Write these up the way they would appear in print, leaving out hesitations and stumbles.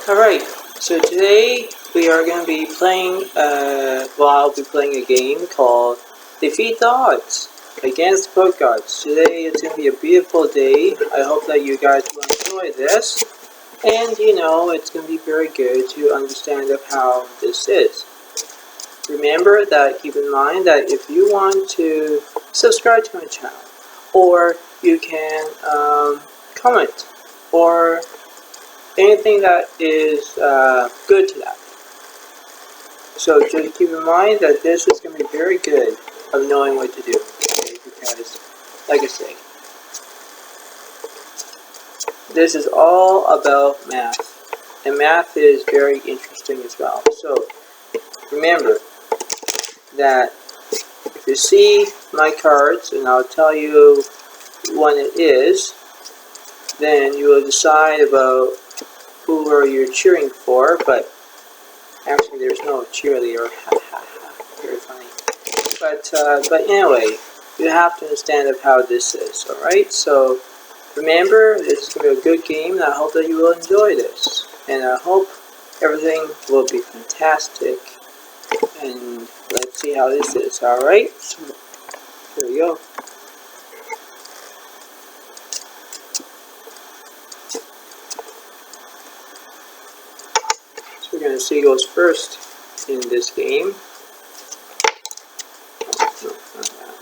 Alright, so today we are going to be playing, I'll be playing a game called Defeat the Odds against Poke Gods. Today it's going to be a beautiful day. I hope that you guys will enjoy this. And it's going to be very good to understand of how this is. Remember that, keep in mind that if you want to subscribe to my channel, or you can comment, or anything that is good to that. So just keep in mind that this is going to be very good of knowing what to do. Okay? Because, like I say, this is all about math. And math is very interesting as well. So remember that if you see my cards, and I'll tell you when it is, then you will decide about who are you cheering for, but actually there's no cheerleader, very funny. But anyway, you have to understand of how this is, alright? So remember, this is going to be a good game, and I hope that you will enjoy this. And I hope everything will be fantastic, and let's see how this is, alright? So, here we go. We're going to see who goes first in this game. No, not that.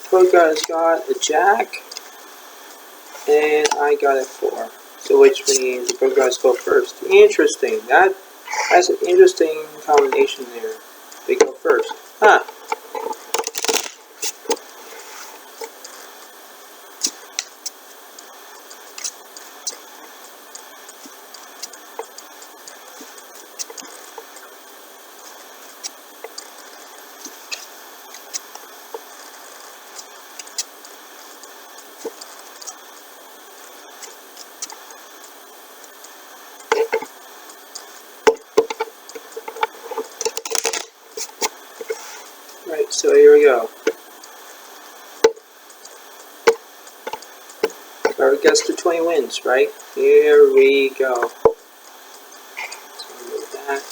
Poke God's got a jack, and I got a 4. So which means the Poke Gods go first. Interesting. That's an interesting combination there. They go first. Huh. Right, so here we go. Whoever gets to 20 wins, right? Here we go. So move that.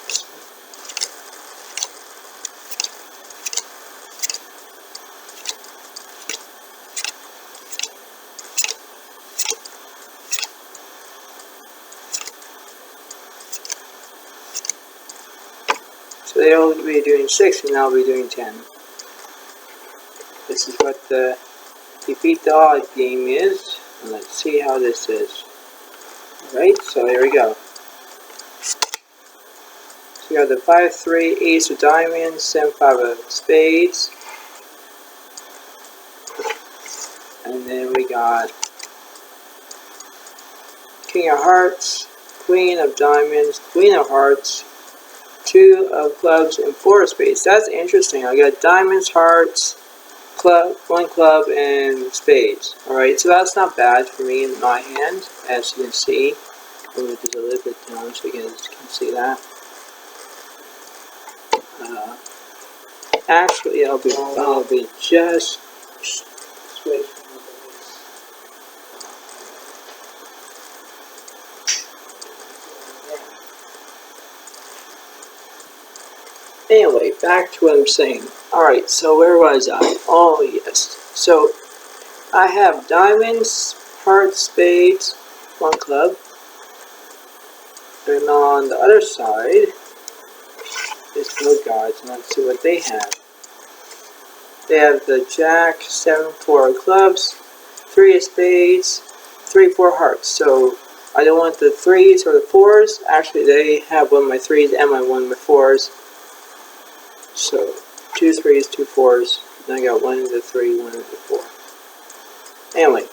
So they'll be doing 6, and I'll be doing 10. This is what the Defeat the Odds game is, and let's see how this is. Alright, so here we go. So we got the 5-3 Ace of Diamonds, 7-5 of Spades, and then we got King of Hearts, Queen of Diamonds, Queen of Hearts, 2 of Clubs, and 4 of Spades. That's interesting. I got Diamonds, Hearts, Club, 1 club, and Spades. Alright, so that's not bad for me in my hand, as you can see. I'm going to do a little bit down so you guys can see that. Actually, I'll be just switch. Anyway, back to what I'm saying. Alright, so where was I? Oh, yes. So, I have Diamonds, Hearts, Spades, 1 club. And on the other side is Poke Gods, and let's see what they have. They have the Jack, 7-4 of Clubs, 3 of Spades, 3-4 Hearts. So, I don't want the 3s or the 4s. Actually, they have one of my 3s and one of my 4s. So, 2 3s, 2 4s, and I got 1 of the 3, 1 of the 4. Anyway,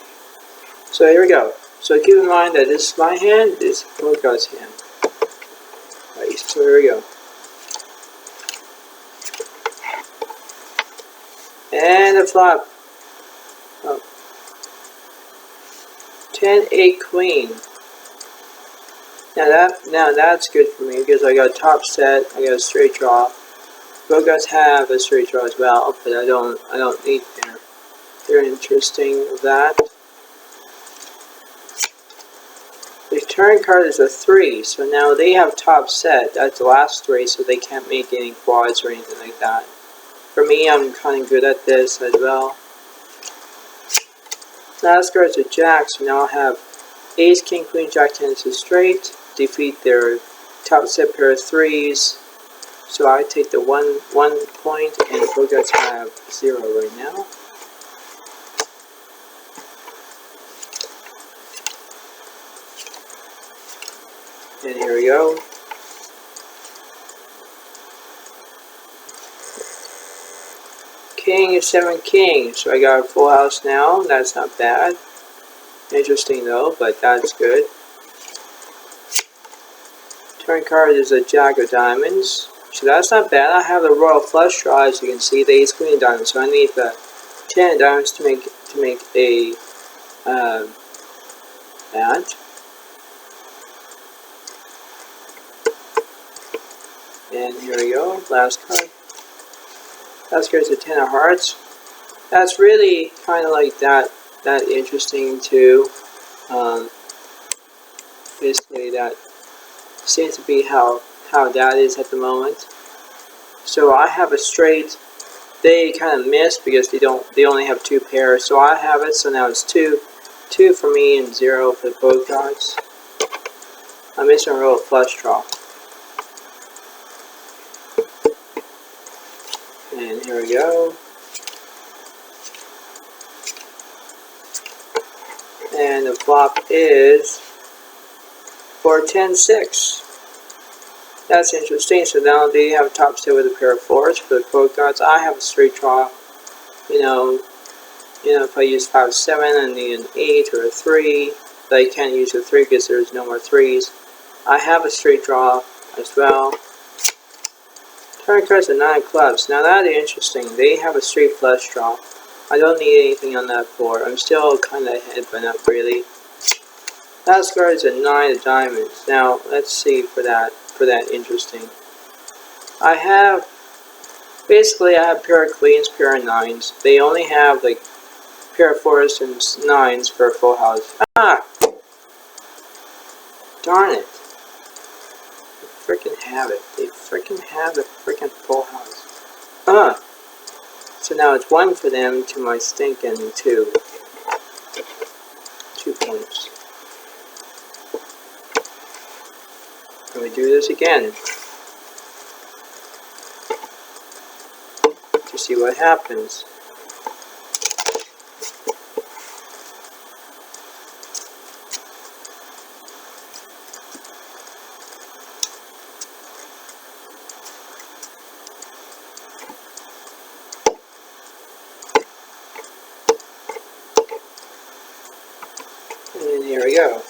so here we go. So keep in mind that this is my hand, this is Poke God's hand. Right, so here we go. And a flop. Oh. 10-8 Queen. Now that's good for me because I got a top set, I got a straight draw. Both guys have a straight draw as well, but I don't need their interesting of that. The turn card is a 3, so now they have top set. That's the last 3, so they can't make any quads or anything like that. For me, I'm kind of good at this as well. Last card is a jack, so now I have ace, king, queen, jack, 10 is a straight. Defeat their top set pair of 3s. So I take the one point, and both guys have 0 right now. And here we go. King is 7 king, so I got a full house now. That's not bad. Interesting though, but that's good. Turn card is a jack of diamonds, so that's not bad. I have the royal flush draw, as you can see, the ace queen of diamonds, so I need the 10 of diamonds to make a match. And here we go, last card. Last card is a 10 of hearts. That's really kind of like that interesting too. Basically that seems to be how that is at the moment. So I have a straight. They kind of missed because they only have 2 pairs. So I have it, so now it's 2 for me and 0 for both guys. I'm missing a royal flush draw. And here we go. And the flop is for 10-6. That's interesting. So now they have a top set with a pair of 4s for the both guys. I have a straight draw. You know, if I use 5-7, I need an 8 or a 3. But I can't use a 3 because there's no more 3s. I have a straight draw as well. Turn cards are 9 of clubs. Now that is interesting. They have a straight flush draw. I don't need anything on that board. I'm still kind of ahead, but not really. Last card is a 9 of diamonds. Now let's see for that interesting. I have pair of queens, pair of 9s. They only have like pair of 4s and 9s for a full house. Ah, darn it! They freaking have it. They freaking have a freaking full house. So now it's 1 for them to my stinking 2. 2 points. And we do this again to see what happens. And here we go.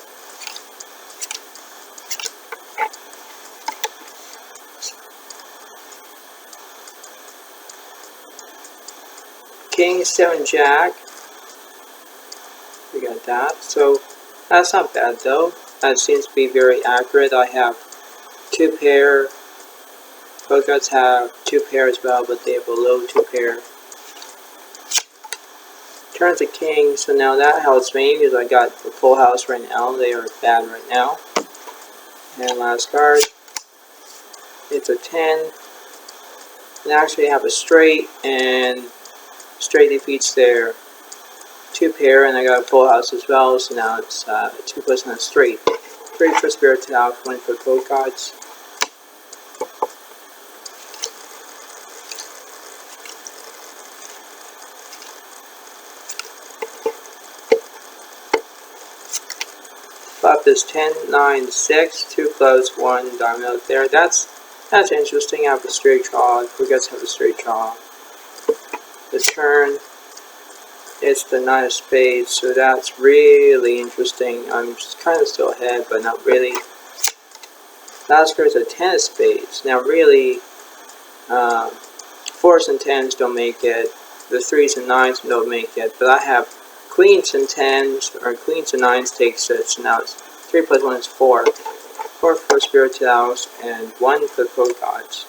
King, 7, jack. We got that. So that's not bad though. That seems to be very accurate. I have 2 pair. Both guys have 2 pair as well, but they have a low 2 pair. Turns a king, so now that helps me because I got the full house right now. They are bad right now. And last card. It's a 10. They actually have a straight, and straight defeats their 2 pair, and I got a full house as well, so now it's 2 plus 1 straight. 3 for Spirited Out, 1 for both cards. Flop is 10, 9, 6, 2 clubs, 1 diamond out there. That's interesting. I have a straight draw. Who guys have a straight draw? The turn, it's the 9 of spades, so that's really interesting. I'm just kind of still ahead, but not really. Last card is a 10 of spades. Now really, 4s and 10s don't make it. The 3s and 9s don't make it, but I have queens and 10s, or queens and 9s takes it, so now it's 3 plus 1 is 4. 4 for Spirited House, and 1 for Polka Dots.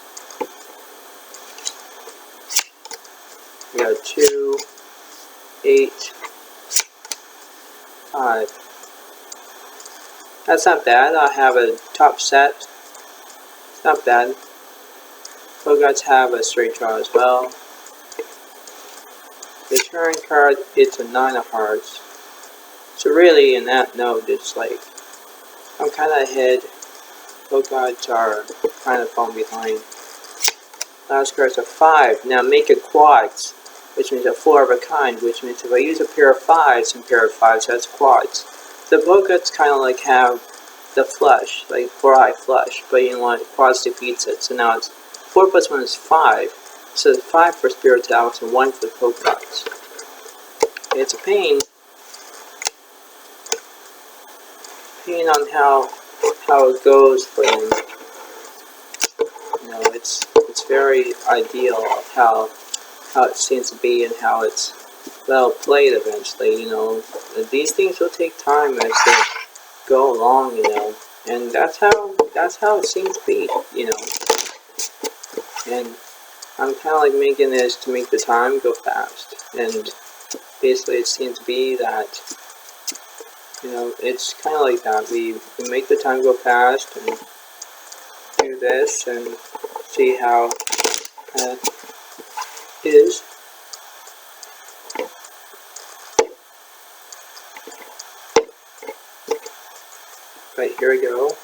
We got 2, 8, 5. That's not bad. I have a top set. It's not bad. Polka Dots have a straight draw as well. The turn card, it's a 9 of hearts. So really, in that note, it's like I'm kind of ahead. Polka Dots are kind of falling behind. Last card's a 5. Now make it quads, which means a 4 of a kind, which means if I use a pair of 5s and pair of 5s, that's quads. The Polka Dots kind of like have the flush, like 4 high flush, but you know what, quads defeats it. So now it's 4 plus 1 is 5. So it's 5 for Spirited House and 1 for Polka Dots. It's a pain. Pain on how it goes for them. You know, it's very ideal of how it seems to be and how it's well played eventually. You know, these things will take time as they go along. You know, and that's how it seems to be. You know, and I'm kind of like making this to make the time go fast, and basically it seems to be that, you know, it's kind of like that. We make the time go fast and do this and see how it is. Right, here we go.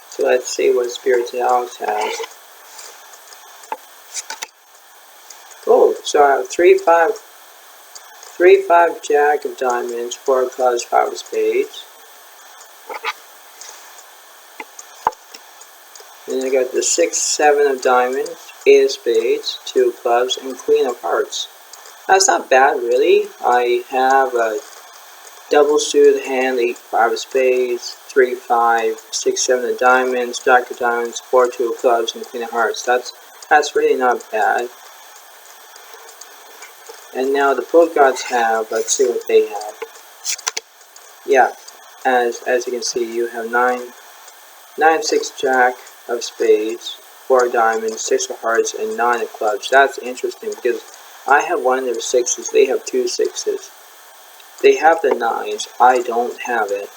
So let's see what Spirited House has. Oh, so I have 3, 5 Jack of Diamonds, 4 clubs, 5 of Spades. Then I got the 6, 7 of Diamonds, 8 of Spades, 2 of Clubs, and Queen of Hearts. That's not bad, really. I have a double suited hand, 8, 5 of Spades, 3, 5, 6, 7 of Diamonds, Jack of Diamonds, 4, 2 of Clubs, and Queen of Hearts. That's really not bad. And now the Polka Dots have, let's see what they have. Yeah, as you can see, you have 9, 6 Jack of Spades, 4 of Diamonds, 6 of Hearts, and 9 of Clubs. That's interesting because I have one of their 6s, they have 2 6s. They have the 9s, I don't have it.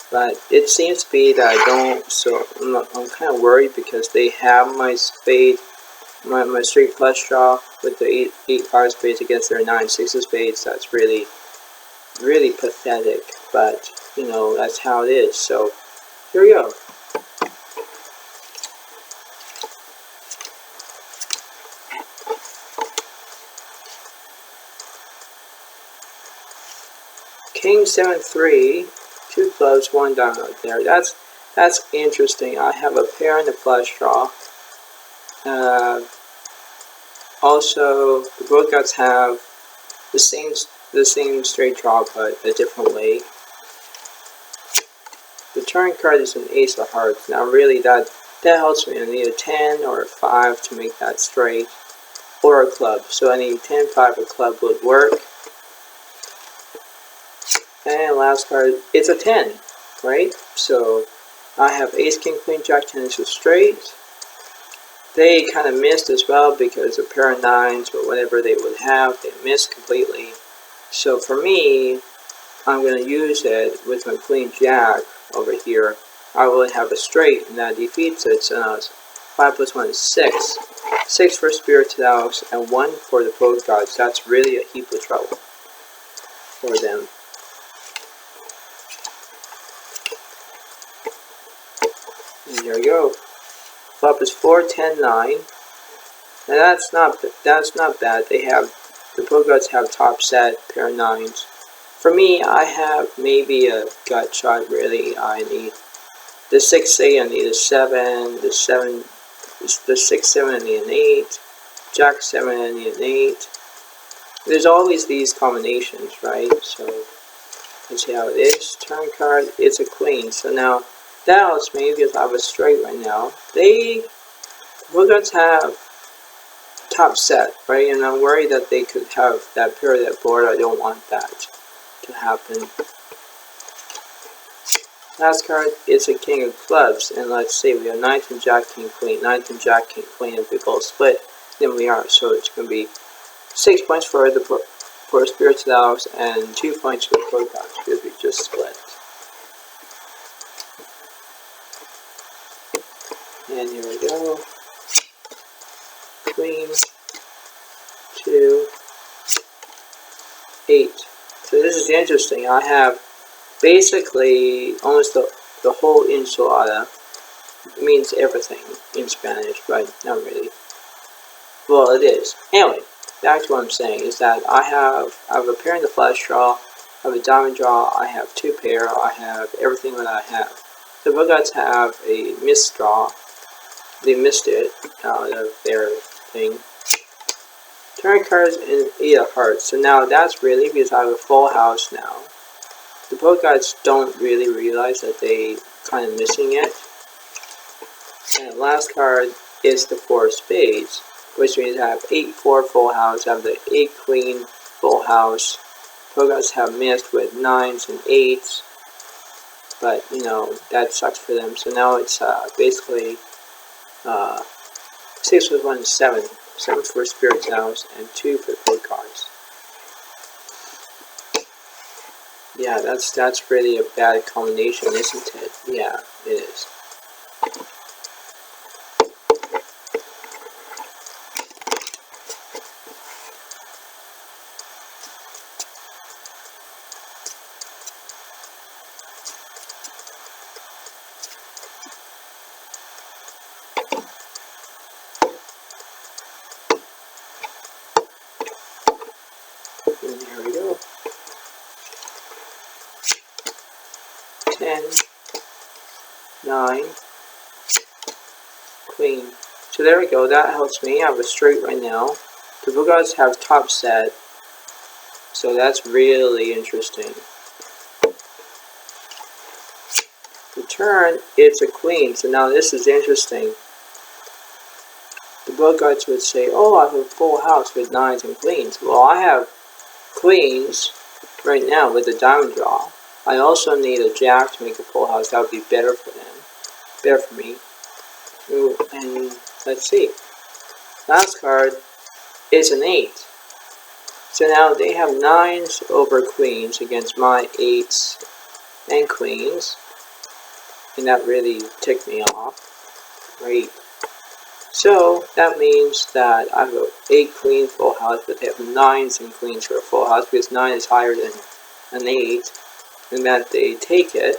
But it seems to be that I don't, so I'm kind of worried because they have my spade, my straight flush draw with the 8 5 spades against their 9 6 of spades. That's really pathetic, but you know, that's how it is. So here we go. King 7 3, 2 clubs, 1 diamond right there. That's interesting. I have a pair in the flush draw. Also, the Polka Dots have the same straight draw, but a different way. The turn card is an Ace of Hearts. Now, really, that helps me. I need a 10 or a 5 to make that straight, or a club. So I need 10, 5, a club would work. And last card, it's a 10, right? So I have Ace, King, Queen, Jack, 10 is straight. They kind of missed as well because a pair of 9s or whatever they would have, they missed completely. So for me, I'm going to use it with my Queen Jack over here. I will have a straight and that defeats it. So now it's 5 plus 1 is 6. 6 for Spirited House and 1 for the Polka Dots. That's really a heap of trouble for them. And there we go. Flop is 4, 10, 9. And that's not bad. They have, the Polka Dots have top set, pair of 9s. For me, I have maybe a gut shot, really. I need the 6, 8, I need a 7, the 7, the 6, 7, I need an 8, Jack 7, I need an 8, there's always these combinations, right? So let's see how it is. Turn card, it's a queen. So now that helps me because I have a straight right now. We're going to have top set, right? And I'm worried that they could have that pair of that board. I don't want that to happen. Last card, it's a king of clubs, and let's see, we have knight and jack, king, queen, knight and jack, king, queen. If we both split, then we are. So it's going to be 6 points for Spirits of the House and 2 points for the Code Gods because we just split. And here we go. Queen, 2, 8. So this is interesting. I have basically almost the whole enchilada. It means everything in Spanish, but not really. Well, it is. Anyway, back to what I'm saying is that I have a pair in the flush draw, I have a diamond draw, I have 2 pair, I have everything that I have. The Bogots have a missed draw. They missed it out of their thing. Turn cards and 8 of hearts. So now that's really because I have a full house now. The Bogots don't really realize that they kind of missing it. And the last card is the 4 of spades, which means I have 8-4 full house. I have the 8 queen full house. Bogots have missed with 9s and 8s, but you know that sucks for them. So now it's basically 6 with 1 is 7. 7 for Spirits House and 2 for the Code Cards. Yeah, that's really a bad combination, isn't it? Yeah, it is. And here we go. 10, 9, queen. So there we go, that helps me. I have a straight right now. The Bogots have top set, so that's really interesting. The turn, it's a queen, so now this is interesting. The Bogots would say, oh, I have a full house with 9s and queens. Well, I have queens right now with a diamond draw. I also need a jack to make a full house. That would be better for them. Better for me. Ooh, and let's see. Last card is an 8. So now they have 9s over queens against my 8s and queens. And that really ticked me off. Great. So that means that I have an 8 queen full house, but they have 9s and queens for a full house because 9 is higher than an 8. And that they take it.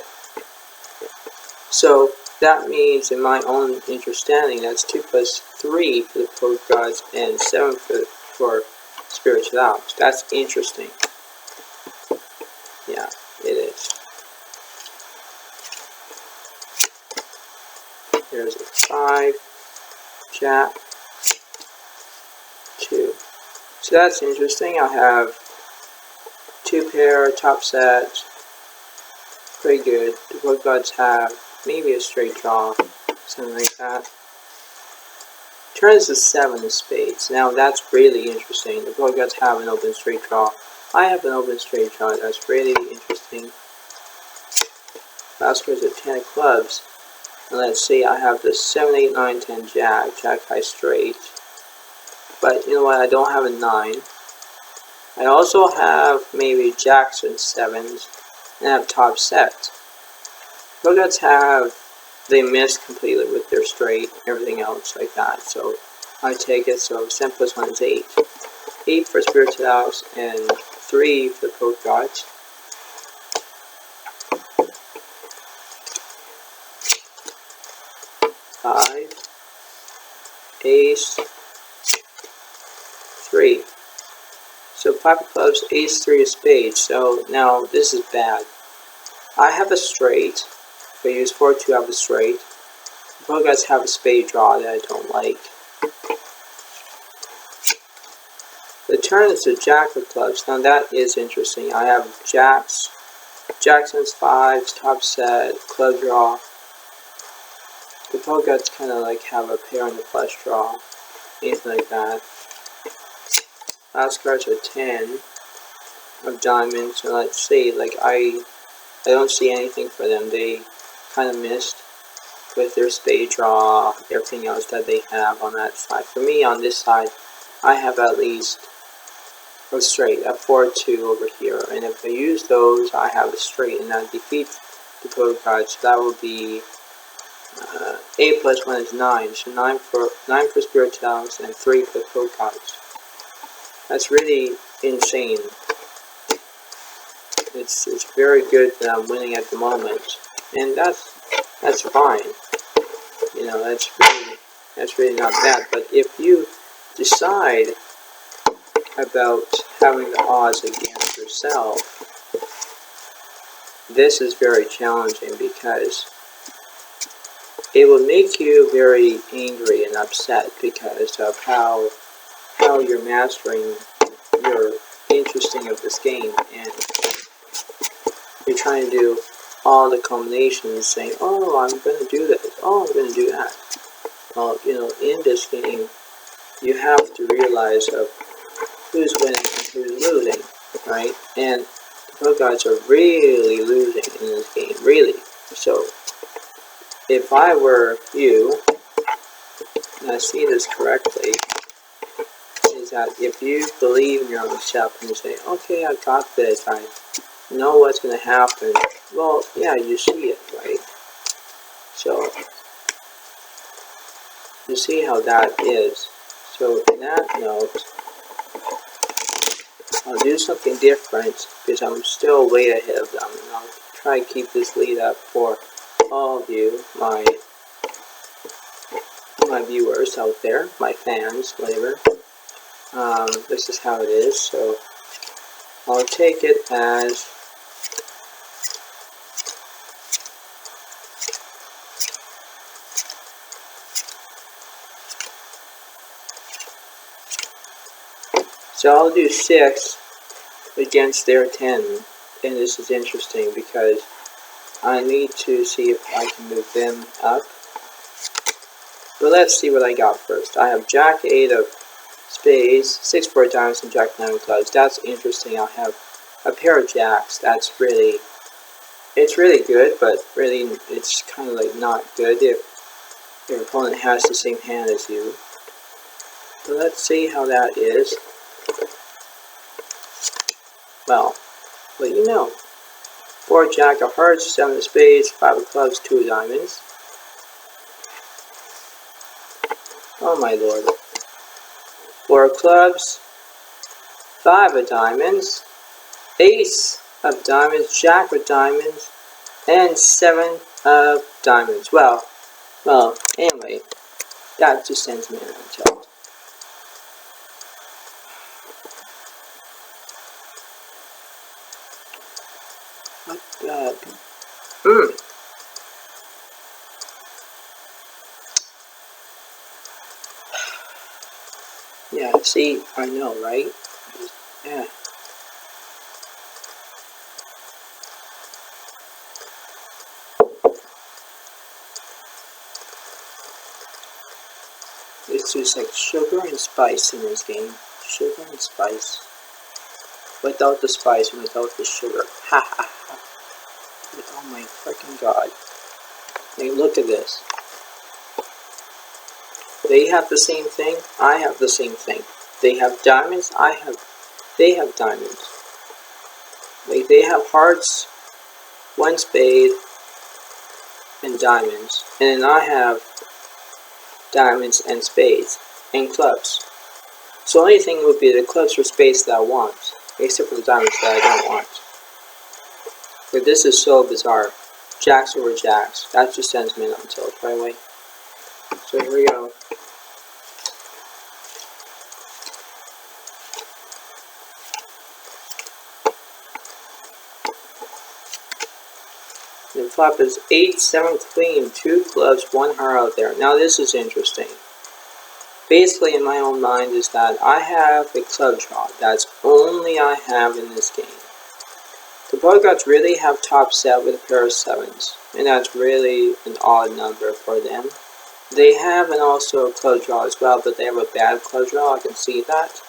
So that means, in my own understanding, that's 2 plus 3 for the Code Gods and 7 for Spirits of the House. That's interesting. Yeah, it is. There's a 5, jack, 2. So that's interesting. I have 2 pair, top set. Pretty good. The Code Gods have maybe a straight draw, something like that. Turns to 7 of spades. Now that's really interesting. The Code Gods have an open straight draw. I have an open straight draw. That's really interesting. Last card is a 10 of clubs. And let's see, I have the 7, 8, 9, 10 jack, jack high straight. But you know what? I don't have a 9. I also have maybe jacks and 7s. And have top set. Bogots have, they missed completely with their straight, everything else like that. So I take it, so 7 plus 1 is 8. 8 for Spirits of the House and 3 for the Code Gods. 5, ace, 3. So 5 of clubs, ace, 3 of spades. So now this is bad. I have a straight. If I use 4-2, I have a straight. The Bogots have a spade draw that I don't like. The turn is the Jack of clubs. Now that is interesting. I have jacks, Jackson's fives, top set, club draw. The poke guts kind of like have a pair in the flush draw, anything like that. Last card's a 10 of diamonds. So let's see, like I don't see anything for them. They kind of missed with their spade draw, everything else that they have on that side. For me, on this side, I have at least a straight, a 4-2 over here. And if I use those, I have a straight, and that defeats the poke guard. So that will be 8 plus 1 is 9. So 9 for spirit talents and 3 for poke guards. That's really insane. It's very good that I'm winning at the moment, and that's fine. You know, that's really not bad. But if you decide about having the odds against yourself, this is very challenging because it will make you very angry and upset because of how you're mastering your interesting of this game, and you're trying to do all the combinations saying, oh, I'm going to do this, oh, I'm going to do that. Well, you know, in this game, you have to realize of who's winning and who's losing, right? And the poke guards are really losing in this game, really. So, if I were you, and I see this correctly, is that if you believe in your own self and you say, okay, I got this, I know what's going to happen, well, yeah, you see it, right? So, you see how that is. So, in that note, I'll do something different because I'm still way ahead of them, and I'll try to keep this lead up for all of you, my viewers out there, my fans, whatever. This is how it is, so I'll take it as so I'll do 6 against their 10, and this is interesting because I need to see if I can move them up. But let's see what I got first. I have Jack 8 of spades, 6 for diamonds, and Jack 9 of clubs. That's interesting. I have a pair of jacks. That's really, it's really good, but really it's kind of like not good if your opponent has the same hand as you. So let's see how that is. Well, you know. 4 Jack of hearts, 7 of spades, 5 of clubs, 2 of diamonds. Oh my lord. 4 of clubs, 5 of diamonds, ace of diamonds, jack of diamonds, and 7 of diamonds. Well, anyway, that just sends me on tilt. What the? Yeah, see, I know, right? Yeah. It's just like sugar and spice in this game. Sugar and spice. Without the spice and without the sugar. Ha ha ha. Oh my freaking god. Hey, look at this. They have the same thing. I have the same thing. They have diamonds. They have diamonds. Like, they have hearts, 1 spade, and diamonds. And then I have diamonds and spades and clubs. So the only thing would be the clubs or spades that I want, except for the diamonds that I don't want. But this is so bizarre. Jacks over jacks. That just sends me on tilt right away. So here we go. The flop is 8, 7 queen, 2 clubs, 1 heart out there. Now this is interesting. basically in my own mind is that I have a club draw. That's only I have in this game. The Bogarts really have top set with a pair of 7s, and that's really an odd number for them. They have an also a club draw as well, but they have a bad club draw, I can see that.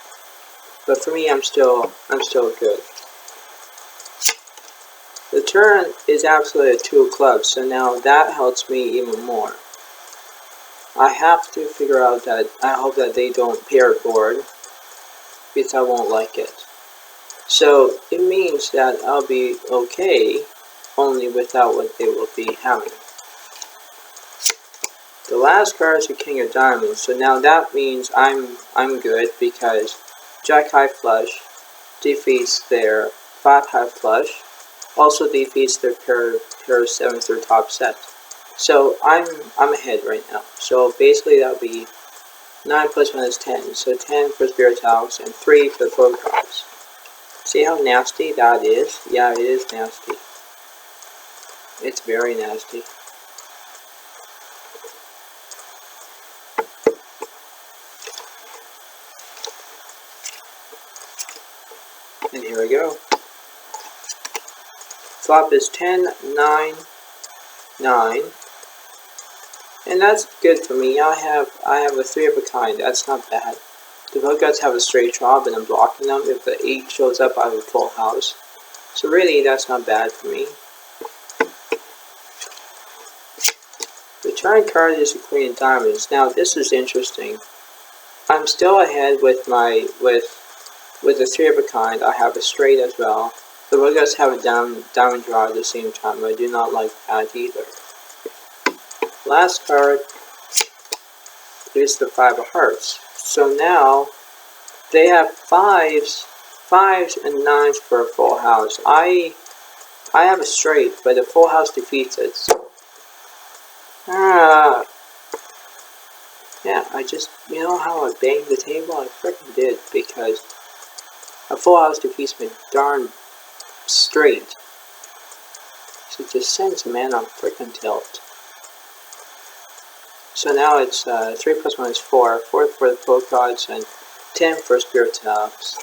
But for me, I'm still good. The turn is absolutely a 2 of clubs, so now that helps me even more. I have to figure out that I hope that they don't pair board, because I won't like it. So it means that I'll be okay, only without what they will be having. The last card is the King of Diamonds, so now that means I'm good because Jack High Flush defeats their 5 High Flush, also defeats their pair of 7s, their top set. So I'm ahead right now. So basically that'll be 9 plus 1 is 10. So 10 for Spiritox and 3 for the Flow cards. See how nasty that is? Yeah, it is nasty. It's very nasty. And here we go. Flop is 10, 9, 9. And that's good for me. I have a 3 of a kind. That's not bad. The Bogarts have a straight draw, but I'm blocking them. If the 8 shows up, I have a full house. So really, that's not bad for me. The turn card is the Queen of Diamonds. Now this is interesting. I'm still ahead with my with the 3 of a kind. I have a straight as well. The Bogarts have a diamond draw at the same time. I do not like that either. Last card is the 5 of Hearts. So now they have 5s and 9s for a full house. I have a straight, but the full house defeats it. So, yeah, I just, you know how I banged the table? I freaking did, because a full house defeats my darn straight. So it just sends a man on freaking tilt. So now it's 3 plus 1 is 4. 4 for the Flow cards and 10 for Spiritox.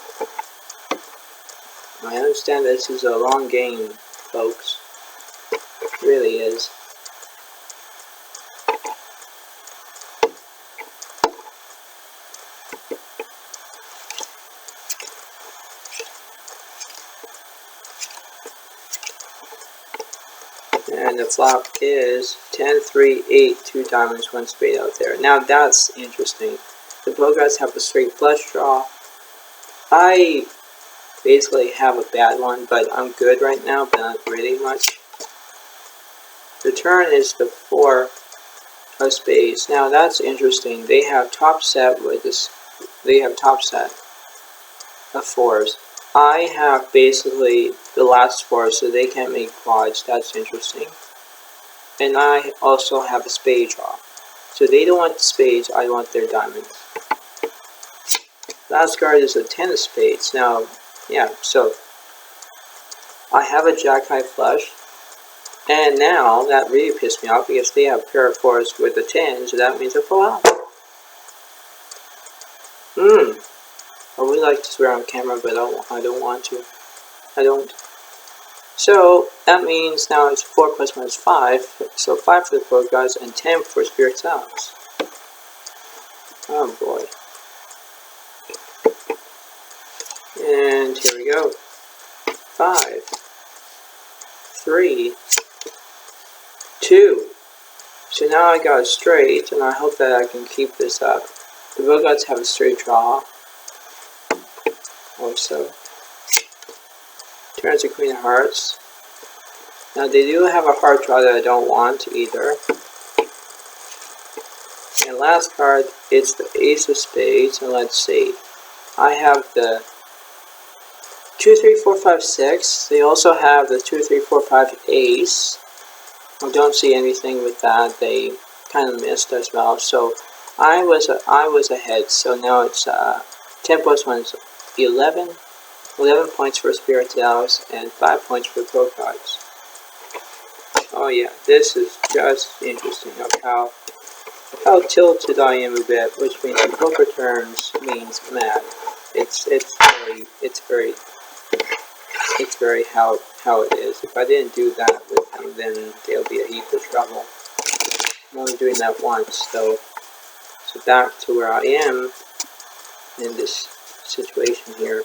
I understand this is a long game, folks. It really is. And the flop is 10, 3, 8, 2 diamonds, 1 spade out there. Now that's interesting. The Bogarts have a straight flush draw. I basically have a bad one, but I'm good right now, but not really much. The turn is the 4 of spades. Now that's interesting. They have top set with this. They have top set of 4s. I have basically the last 4, so they can't make quads. That's interesting. And I also have a spade draw. So they don't want the spades, I want their diamonds. Last card is a 10 of spades. Now, yeah, so I have a Jack High Flush. And now, that really pissed me off because they have a pair of 4s with the 10, so that means a full house. I would like to swear on camera, but I don't want to. I don't. So that means now it's 4 plus 1 is 5. So 5 for the Bogarts and 10 for Spiritox. Oh boy. And here we go. 5, 3, 2. So now I got a straight, and I hope that I can keep this up. The Bogarts have a straight draw. Also. Turns a Queen of Hearts. Now they do have a heart draw that I don't want either. And last card, it's the Ace of Spades, and let's see. I have the 2, 3, 4, 5, 6. They also have the 2, 3, 4, 5 Ace. I don't see anything with that. They kind of missed as well. So I was ahead. So now it's 10 plus 1 is 11. 11 points for Spiritox and 5 points for the Pro cards. Oh yeah, this is just interesting of how how tilted I am a bit, which means in poker terms means mad. It's very how it is. If I didn't do that with him, then there'll be a heap of trouble. I'm only doing that once, though. So back to where I am in this situation here.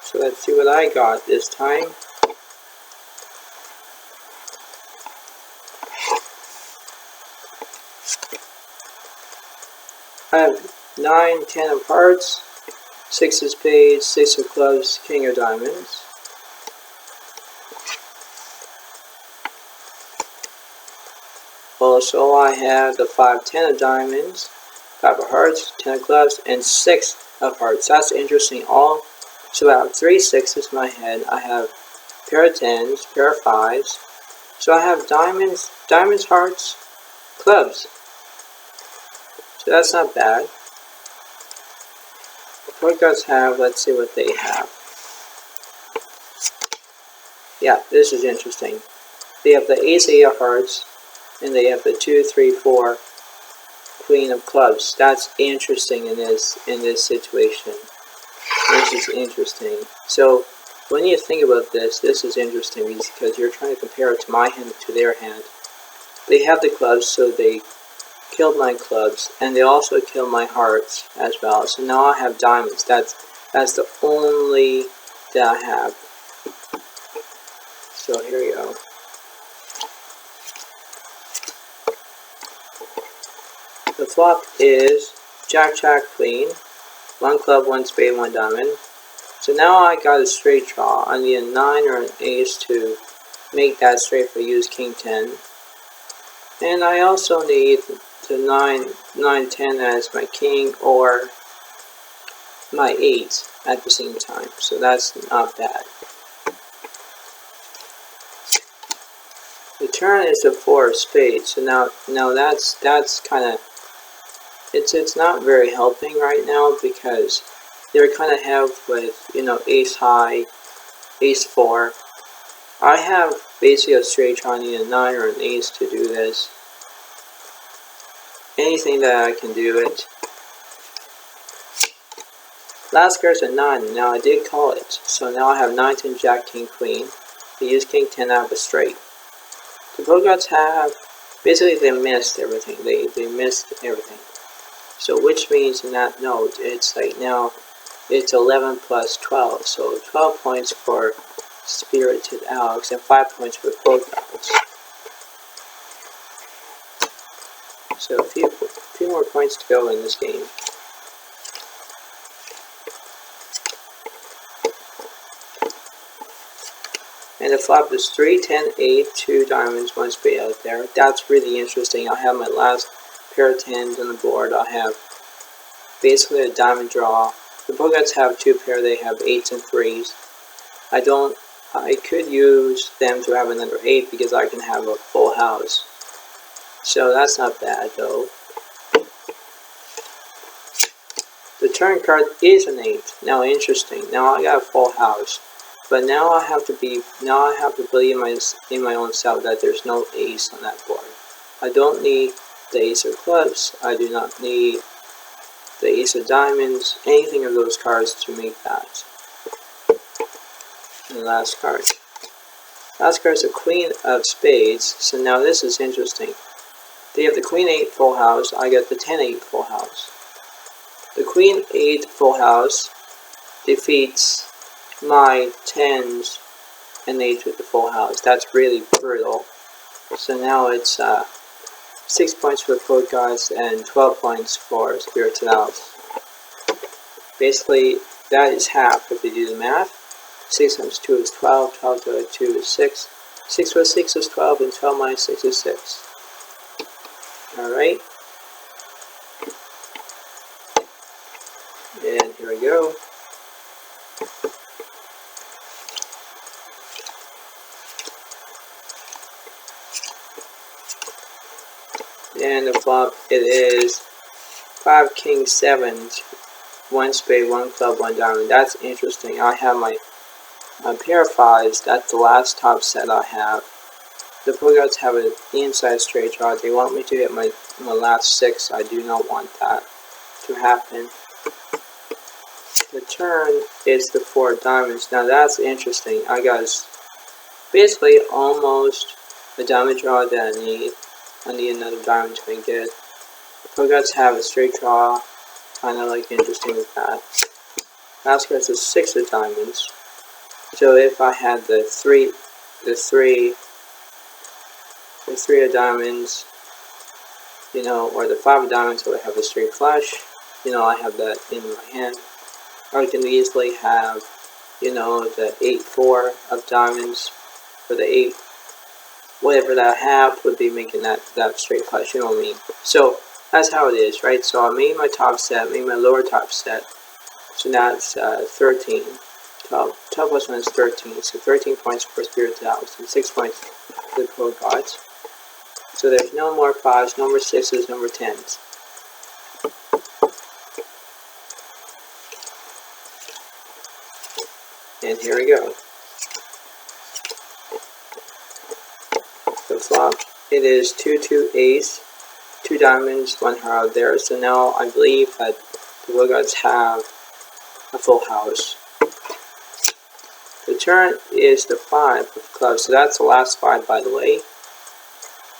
So let's see what I got this time. I have 9, 10 of hearts, 6 of spades, 6 of clubs, king of diamonds. Also, I have the 5, 10 of diamonds, 5 of hearts, 10 of clubs, and 6 of hearts. That's interesting. So I have 3 6s in my head. I have pair of 10s, pair of 5s. So I have diamonds, hearts, clubs. So that's not bad. The point guards have, let's see what they have. Yeah, this is interesting. They have the ace, 8 of hearts, and they have the 2, 3, 4 queen of clubs. That's interesting in this situation. This is interesting. So when you think about this, this is interesting because you're trying to compare it to my hand to their hand. They have the clubs, so they killed my clubs, and they also killed my hearts as well. So now I have diamonds. That's the only that I have. So here we go. The flop is Jack, Jack, Queen, 1 club, 1 spade, 1 diamond. So now I got a straight draw. I need a 9 or an ace to make that straight if I use King 10. And I also need the 9, 10 as my king or my 8 at the same time. So that's not bad. The turn is the 4 of spades. So now that's kind of, it's not very helping right now because they're kind of have with, ace high, ace 4. I have basically a straight draw. I need a 9 or an ace to do this. Anything that I can do it. Last card's a 9. Now I did call it. So now I have 9, 10, Jack, King, Queen. They use King 10 out of a straight. The Bogarts have, basically they missed everything. They missed everything. So which means in that note, it's like now, it's 11 plus 12. So 12 points for Spirited Alex and 5 points for Bogarts. So a few more points to go in this game. And the flop is 3, 10, 8, 2 diamonds, 1 spade out there. That's really interesting. I have my last pair of 10s on the board. I have basically a diamond draw. The Bogarts have 2 pair. They have 8s and 3s. I could use them to have another 8 because I can have a full house. So that's not bad though. The turn card is an 8. Now interesting. Now I got a full house. But now I have to believe in my own self that there's no ace on that board. I don't need the ace of clubs. I do not need the ace of diamonds, anything of those cards to make that. And the last card. Last card is the Queen of Spades. So now this is interesting. They have the Queen 8 full house. I got the 10 8 full house. The Queen 8 full house defeats my 10s and 8s with the full house. That's really brutal. So now it's 6 points for Code Guys and 12 points for Spirited Alex. Basically, that is half if you do the math. 6 times 2 is 12, 12 divided by 2 is 6. 6 plus 6 is 12, and 12 minus 6 is 6. Alright. And here we go. And the flop, it is 5 kings, 7s, 1 spade, 1 club, 1 diamond. That's interesting. I have my pair of 5s. That's the last top set I have. The poker gods have an inside straight draw. They want me to hit my last 6. I do not want that to happen. The turn is the 4 diamonds. Now that's interesting. I got basically almost the diamond draw that I need. I need another diamond to make it. The poker gods have a straight draw. Kind of like interesting with that. Last card is a 6 of diamonds. So if I had the three of diamonds, you know, or the 5 of diamonds, so I have a straight flush, you know, I have that in my hand. Or I can easily have, you know, the 8-4 of diamonds, for the 8, whatever that I have would be making that straight flush, you know what I mean? So that's how it is, right? So I made my top set, made my lower top set, so now it's 13. 12 plus 1 is 13, so 13 points for Spirited Alice, and 6 points for the Poker Gods. So there's no more 5s, no more 6s, no more 10s. And here we go. The flop, it is 2-2 ace, 2 diamonds, 1 heart there. So now I believe that the Poker Gods have a full house. The turn is the 5 of clubs, so that's the last 5, by the way.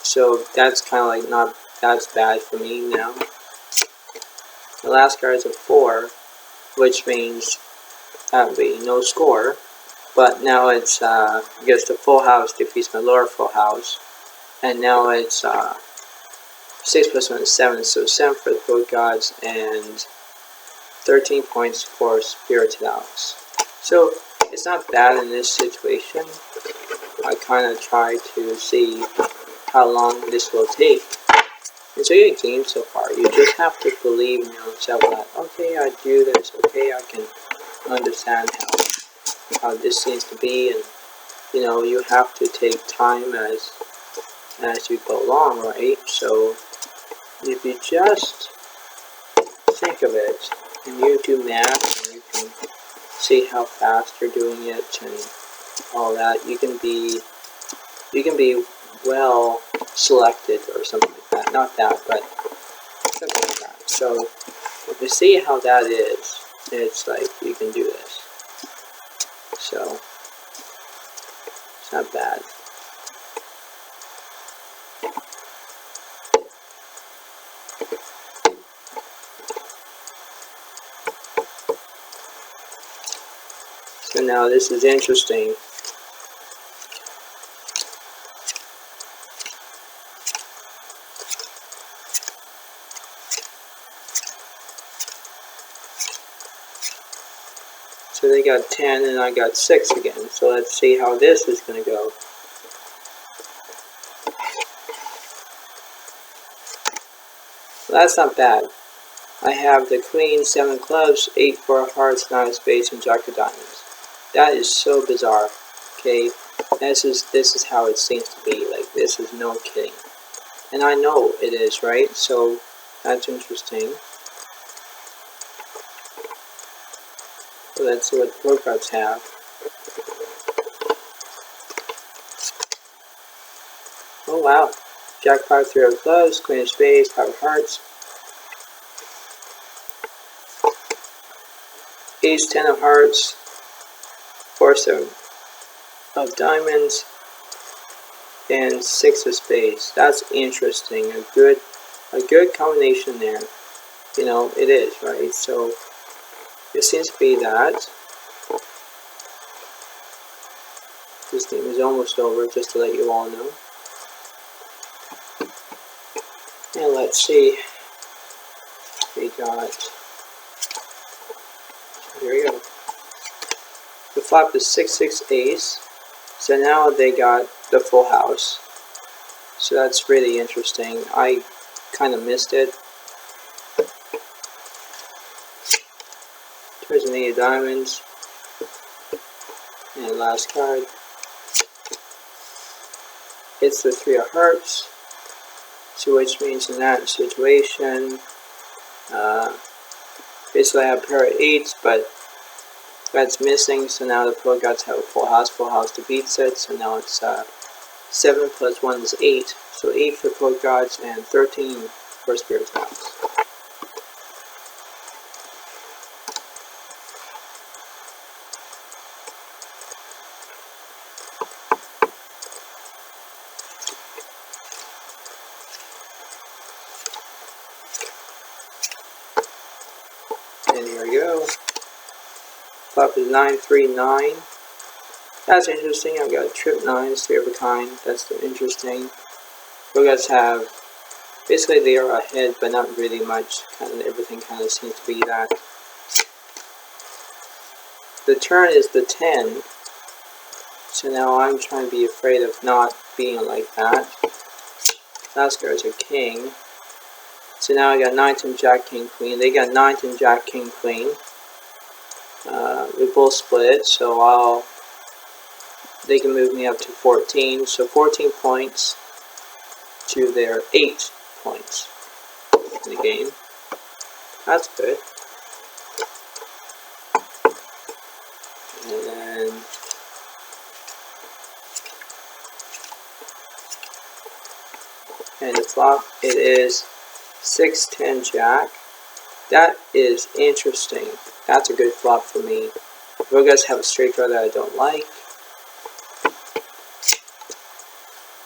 So that's kind of like not that's bad for me now. The last card is a 4, which means that would be no score. But now it's because the full house defeats my lower full house, and now it's 6 plus 1 is 7, so 7 for the Poker Gods and 13 points for Spirited Alice. So it's not bad in this situation. I kind of try to see how long this will take. And so your game so far, you just have to believe in yourself that, okay, I do this, okay, I can understand how this seems to be, and you know, you have to take time as you go along, right? So if you just think of it, and you do math, and you can see how fast you're doing it and all that, you can be well selected or something like that. Not that, but something like that. So if you see how that is, it's like you can do this. So it's not bad. So now this is interesting. So they got 10 and I got 6 again. So let's see how this is going to go. Well, that's not bad. I have the Queen, 7 clubs, 8 4 hearts, 9 of spades, and Jack of diamonds. That is so bizarre. Okay, this is how it seems to be. Like, this is no kidding. And I know it is, right? So that's interesting. So let's see what the Poker Gods have. Oh wow. Jack 5 3 of clubs, Queen of spades, 5 of hearts. Ace 10 of hearts, 4 7 of diamonds, and 6 of spades. That's interesting. A good combination there. You know, it is, right? So it seems to be that. This game is almost over, just to let you all know. And let's see. We got, here we go. flop is 6-6 ace. So now they got the full house. So that's really interesting. I kind of missed it. Here's an 8 of diamonds. And last card. It's the 3 of hearts. So which means in that situation, basically I have a pair of 8s, but that's missing. So now the Pro Gods have a full house defeats it. So now it's 7 plus 1 is 8. So 8 for Pro Gods and 13 for Spirit's House. And here we go. Flop is 9-3-9. That's interesting. I've got trip 9s, 3 of a kind. That's interesting. You guys have, basically they are ahead, but not really much. Kind of everything kind of seems to be that. The turn is the 10. So now I'm trying to be afraid of not being like that. Last card is a king. So now I got 9 10 Jack King Queen. They got 9 10 Jack King Queen. We both split it, so they can move me up to 14. So 14 points to their 8 points in the game. That's good. And then and the flop, it is 6-10 Jack. That is interesting. That's a good flop for me. You guys have a straight draw that I don't like.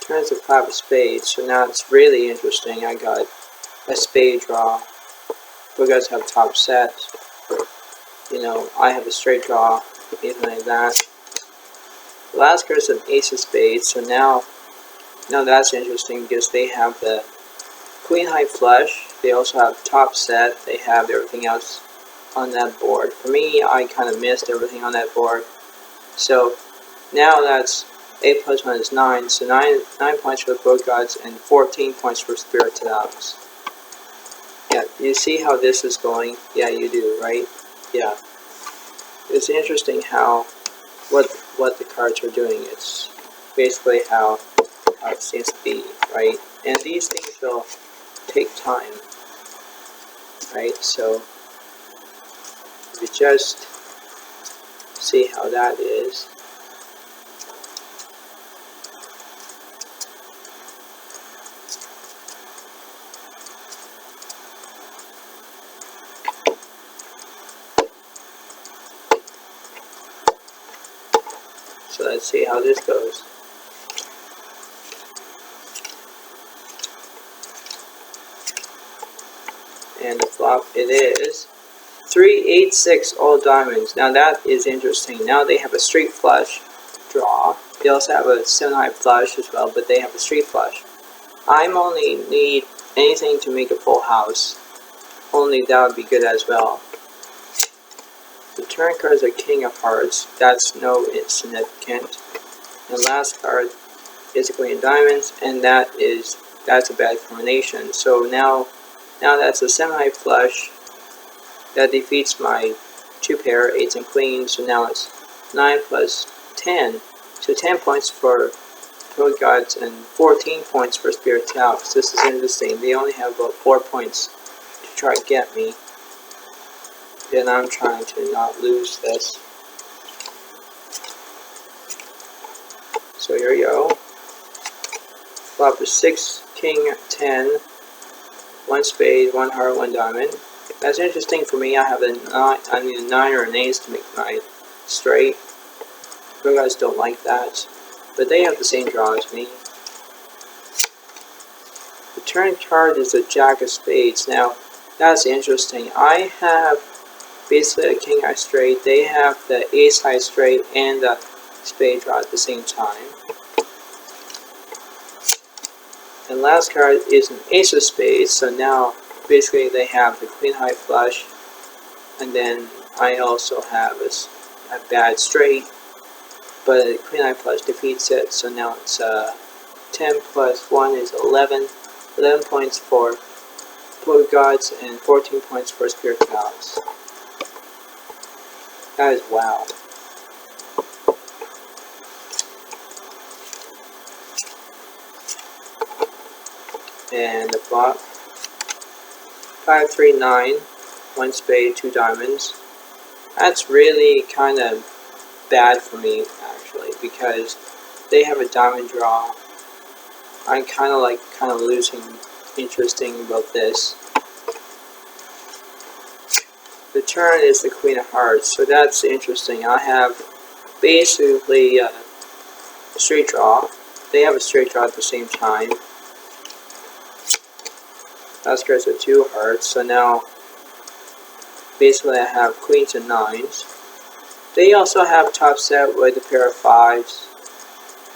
Turns the 5 of spades, so now it's really interesting. I got a spade draw. You guys have top set. You know, I have a straight draw, anything like that. The last card is an ace of spades, so now that's interesting because they have the queen high flush. They also have top set. They have everything else on that board. For me, I kind of missed everything on that board. So now that's 8 plus 1 is 9. So 9 points for the Pro Gods and 14 points for Spirit's House. Yeah, you see how this is going? Yeah, you do, right? Yeah. It's interesting how what the cards are doing. It's basically how it seems to be, right? And these things will take time, right? So if you just see how that is. So let's see how this goes. And the flop, it is 3-8-6 all diamonds. Now that is interesting. Now they have a straight flush draw. They also have a 7-high flush as well, but they have a straight flush. I'm only need anything to make a full house. Only that would be good as well. The turn card is a King of Hearts. That's no insignificant. The last card is a Queen of Diamonds, and that's a bad combination. So now that's a 7-high flush. That defeats my 2 pair, 8s and queens. So now it's 9 plus 10. So 10 points for Pro Gods and 14 points for Spirit's House. This is interesting. They only have about 4 points to try to get me. Then I'm trying to not lose this. So here we go. Flop is 6, King, 10, 1 spade, 1 heart, 1 diamond. That's interesting for me. I need a 9 or an ace to make my straight. You guys don't like that, but they have the same draw as me. The turn card is a Jack of Spades. Now that's interesting. I have basically a King high straight. They have the ace high straight and the spade draw at the same time. And last card is an ace of spades. So now basically they have the queen high flush, and then I also have a bad straight. but Queen I flush defeats it, so now it's 10 plus 1 is 11. 11 points for Blood Gods and 14 points for Spiritualis. That is wow. And the flop. 5, 3, 9. 1 spade, 2 diamonds. That's really kind of bad for me, actually, because they have a diamond draw. I'm kind of losing interest about this. The turn is the Queen of Hearts, so that's interesting. I have basically a straight draw. They have a straight draw at the same time. That starts with 2 hearts, so now basically I have queens and 9s. They also have top set with a pair of 5s.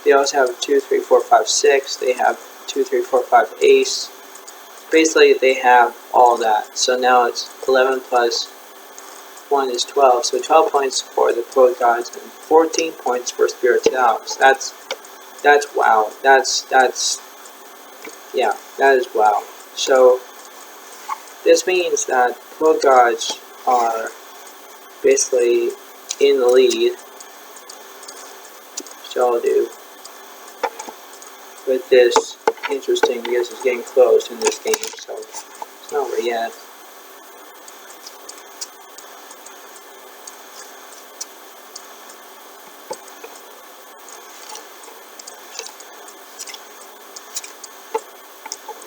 They also have 2, 3, 4, 5, 6. They have 2, 3, 4, 5 ace. Basically they have all that. So now it's 11 plus 1 is 12. So 12 points for the Blood Gods and 14 points for Spiritualis. That's wow. Yeah, that is wow. So this means that Blood Gods are basically in the lead. So I'll do with this interesting because it's getting close in this game, so it's not over yet.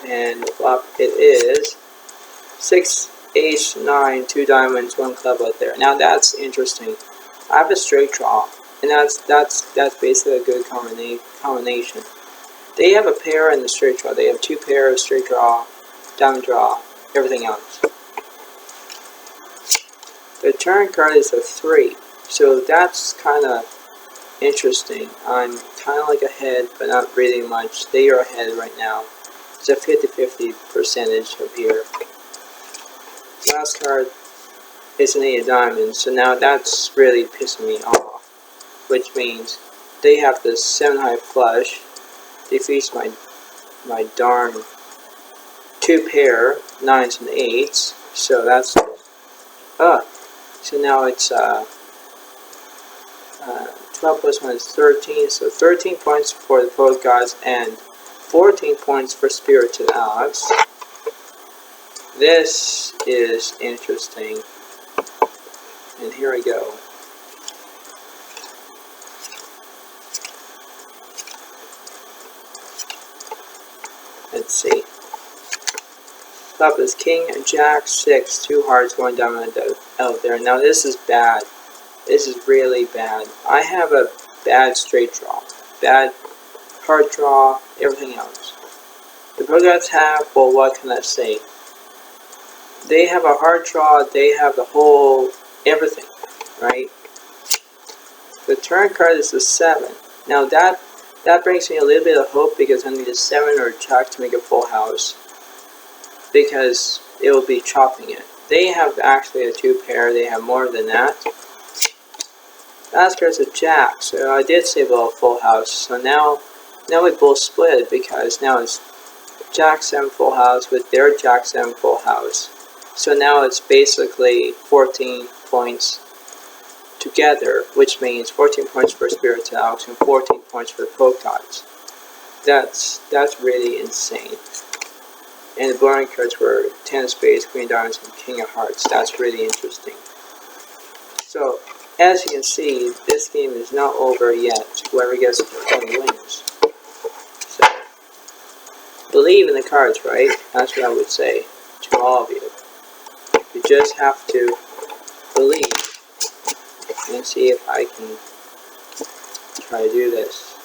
And the flop it is 6, ace, 9, 2 diamonds, 1 club out there. Now that's interesting. I have a straight draw, and that's basically a good combination. They have a pair in the straight draw. They have 2 pairs, straight draw, diamond draw, everything else. The turn card is a 3, so that's kind of interesting. I'm kind of like ahead, but not really much. They are ahead right now. It's a 50-50 percentage up here. Last card is an 8 of diamonds, so now that's really pissing me off, which means they have the 7 high flush, defeats my darn 2 pair, 9s and 8s, so that's, so now it's 12 plus 1 is 13, so 13 points for the Blood Gods and 14 points for Spiritualis. This is interesting, and here we go. Let's see. Top is King, Jack, 6, 2 hearts, 1 diamond out there. Now this is bad. This is really bad. I have a bad straight draw, bad hard draw, everything else. The Blood Gods have, well, what can I say? They have a hard draw, they have the whole, everything, right? The turn card is the 7. Now that brings me a little bit of hope because I need a 7 or a jack to make a full house, because it will be chopping it. They have actually a 2 pair, they have more than that. Last card is a jack, so I did save a full house, so now we both split because now it's jack 7 full house with their jack 7 full house. So now it's basically 14 points together, which means 14 points for Spiritualis and 14 points for the Blood Gods. That's really insane. And the boring cards were 10 of spades, Queen of diamonds, and King of hearts. That's really interesting. So, as you can see, this game is not over yet. Whoever gets to 20 wins. So, believe in the cards, right? That's what I would say to all of you. You just have to believe and see if I can try to do this.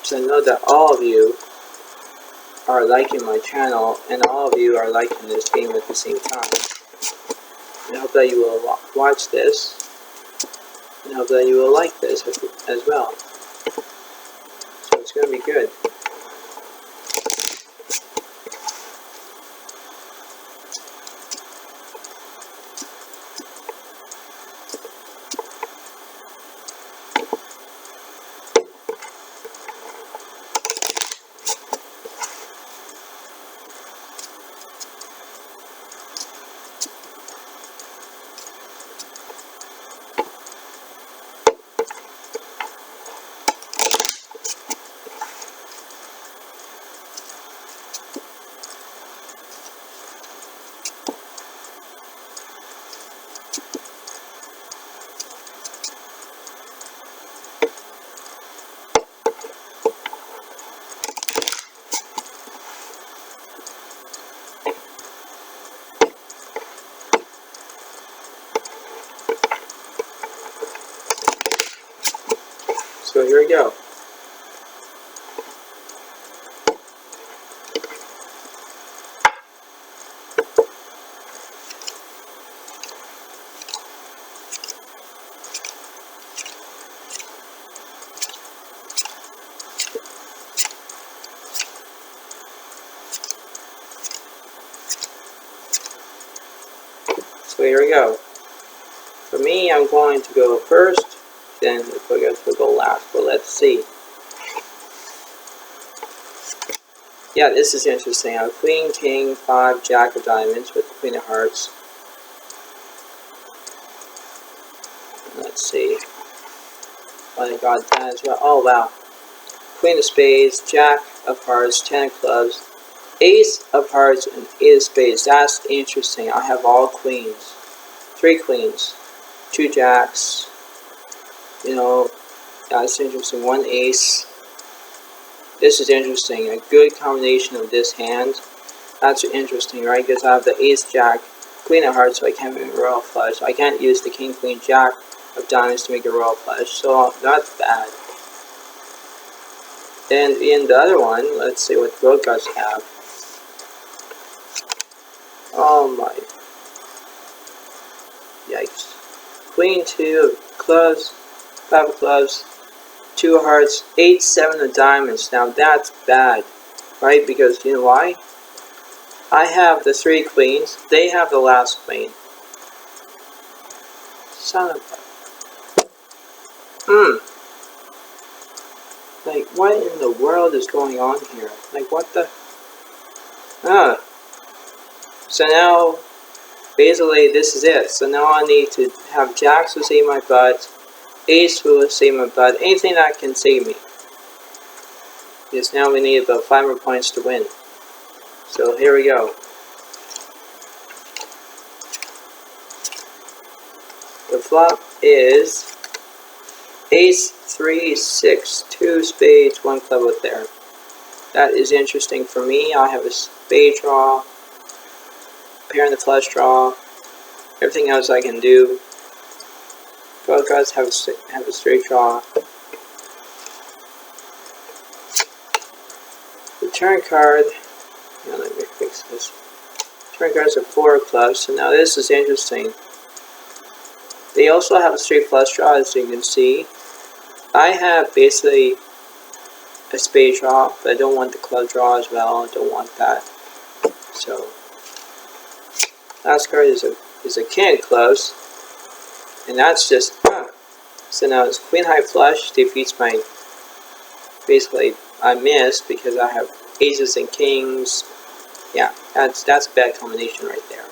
So I know that all of you are liking my channel and all of you are liking this game at the same time. And I hope that you will watch this and I hope that you will like this as well. So it's going to be good. we go. So here we go. For me, I'm going to go first, then the Bogarts will go last, but let's see. Yeah, this is interesting. I have Queen, King, 5, Jack of Diamonds with the Queen of Hearts. Let's see. Oh, I got that as well. Oh, wow. Queen of Spades, Jack of Hearts, 10 of Clubs, Ace of Hearts, and 8 of Spades. That's interesting. I have all queens. 3 queens. 2 jacks. You know, that's interesting. 1 ace. This is interesting. A good combination of this hand. That's interesting, right? Because I have the ace, jack, queen of hearts, so I can't make a royal flush. I can't use the king, queen, jack of diamonds to make a royal flush. So that's bad. And in the other one, let's see what Bogarts have. Oh my. Yikes. Queen, 2 of clubs, 5 of clubs, 2 of hearts, 8, 7 of diamonds. Now that's bad, right? Because you know why? I have the 3 queens. They have the last queen. Son of a... Like, what in the world is going on here? Like, what the... So now, basically, this is it. So now I need to have jacks will save my butt. Ace will save my butt. Anything that can save me. Because now we need about 5 more points to win. So here we go. The flop is Ace, 3, 6, 2 spades, 1 club out there. That is interesting for me. I have a spade draw, pair in the flush draw, everything else I can do. Bogarts have a straight draw. The turn card, now let me fix this. Turn cards are 4 of clubs, so now this is interesting. They also have a straight flush draw, as you can see. I have basically a spade draw, but I don't want the club draw as well. I don't want that. So last card is a king of clubs, and that's just So now it's queen high flush defeats my. Basically, I missed because I have aces and kings. Yeah, that's a bad combination right there.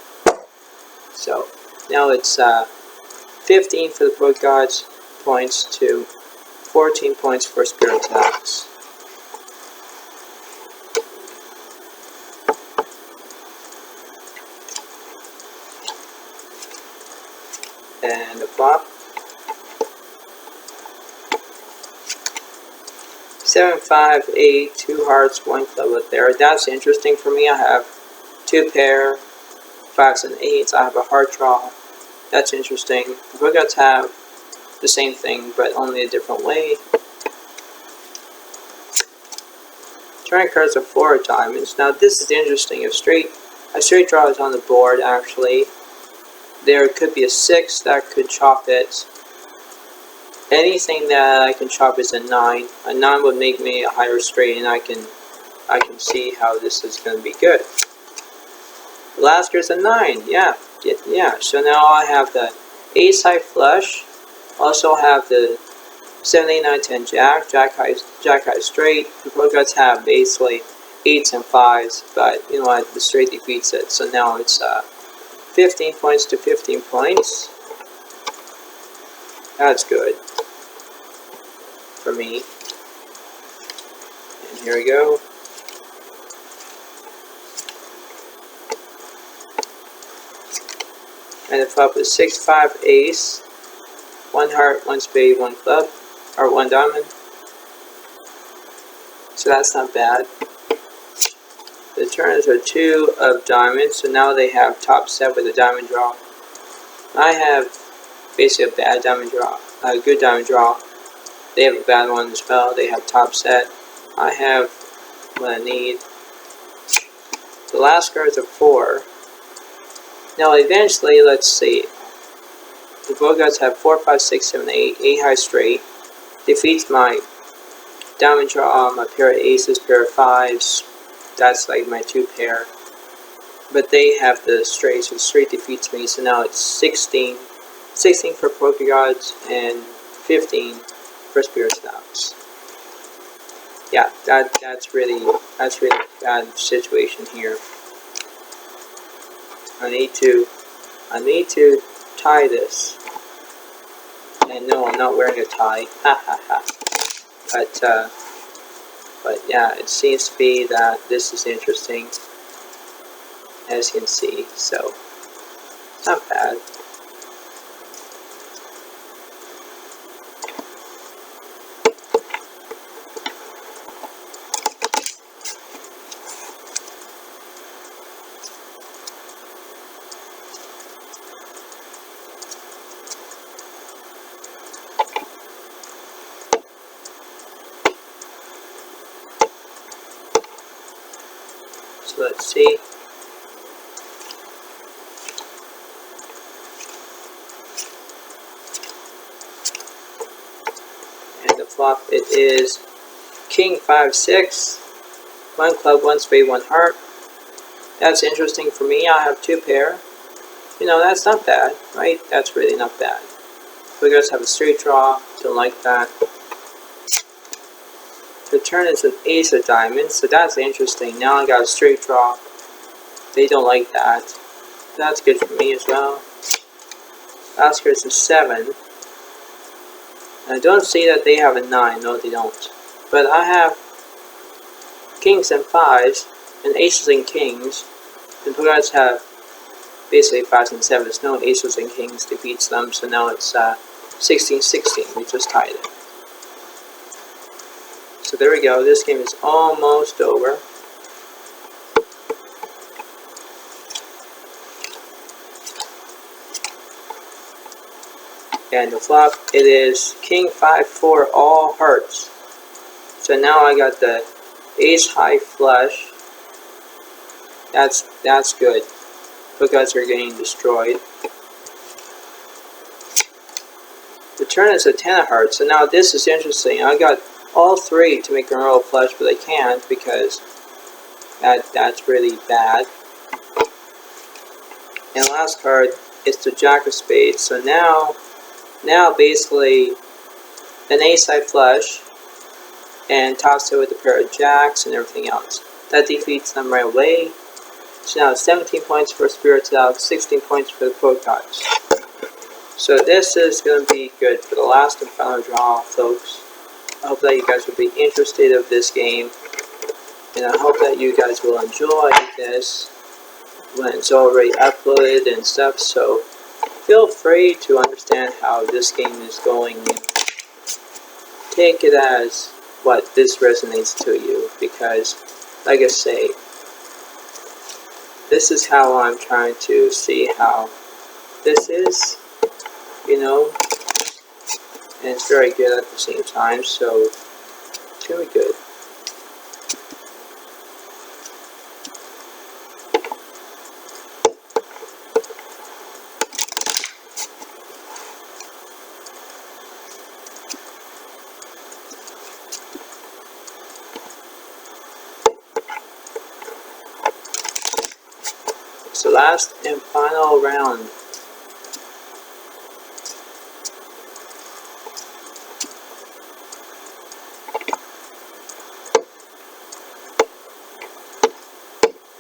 So now it's 15 for the Bogarts points to 14 points for Spirit Attacks. And the flop. 7, 5, 8, 2 hearts, 1 club out there. That's interesting for me. I have 2 pair, 5s and 8s. I have a heart draw. That's interesting. The Bogarts have the same thing, but only a different way. Turn cards are 4 of diamonds. Now this is interesting. A straight draw is on the board, actually. There could be a 6 that could chop it. Anything that I can chop is a 9. A 9 would make me a higher straight, and I can see how this is going to be good. The last card is a 9. Yeah. So now I have the ace high flush. Also have the 7, 8, 9, 10 jack high straight. The Bogarts have basically 8s and 5s, but you know what? The straight defeats it. So now it's 15 points to 15 points. That's good for me. And here we go. And the flop is 6, 5, ace, 1 heart, 1 spade, 1 club, or 1 diamond. So that's not bad. The turns are 2 of diamonds, so now they have top set with a diamond draw. I have basically a bad diamond draw, a good diamond draw. They have a bad one as well. They have top set. I have what I need. The last cards are 4. Now eventually, let's see. The Bogarts have 4, 5, 6, 7, 8. 8 high straight. Defeats my diamond draw, my pair of aces, pair of 5s. That's like my 2 pair. But they have the straight, so the straight defeats me. So now it's 16. 16 for poker gods and 15 for spirit stocks. Yeah, that's really bad situation here. I need to tie this. And no, I'm not wearing a tie. Ha ha ha. But yeah, it seems to be that this is interesting, as you can see. So it's not bad. So let's see. And the flop, it is King 5, 6, 1 club, 1 spade, 1 heart. That's interesting for me. I have 2 pair. You know, that's not bad, right? That's really not bad. We guys have a straight draw, don't like that. The turn is an ace of diamonds, so that's interesting. Now I got a straight draw. They don't like that. That's good for me as well. Last card is a 7. And I don't see that they have a 9. No, they don't. But I have kings and 5s, and aces and kings. And you guys have basically 5s and 7s. No aces and kings defeats them, so now it's 16-16. We just tied it. So there we go. This game is almost over. And the flop, it is King 5, 4, all hearts. So now I got the ace high flush. That's good. Hookups are getting destroyed. The turn is a 10 of hearts. So now this is interesting. I got all 3 to make a royal flush, but I can't because that's really bad. And last card is the jack of spades. So now basically an ace high flush and tops it with a pair of jacks and everything else. That defeats them right away. So now 17 points for spirits out, 16 points for the poke gods. So this is going to be good for the last and final draw, folks. I hope that you guys will be interested of this game, and I hope that you guys will enjoy this when it's already uploaded and stuff. So feel free to understand how this game is going. Take it as what this resonates to you, because, like I say, this is how I'm trying to see how this is, you know. And it's very good at the same time, so it's going to be good. So last and final round.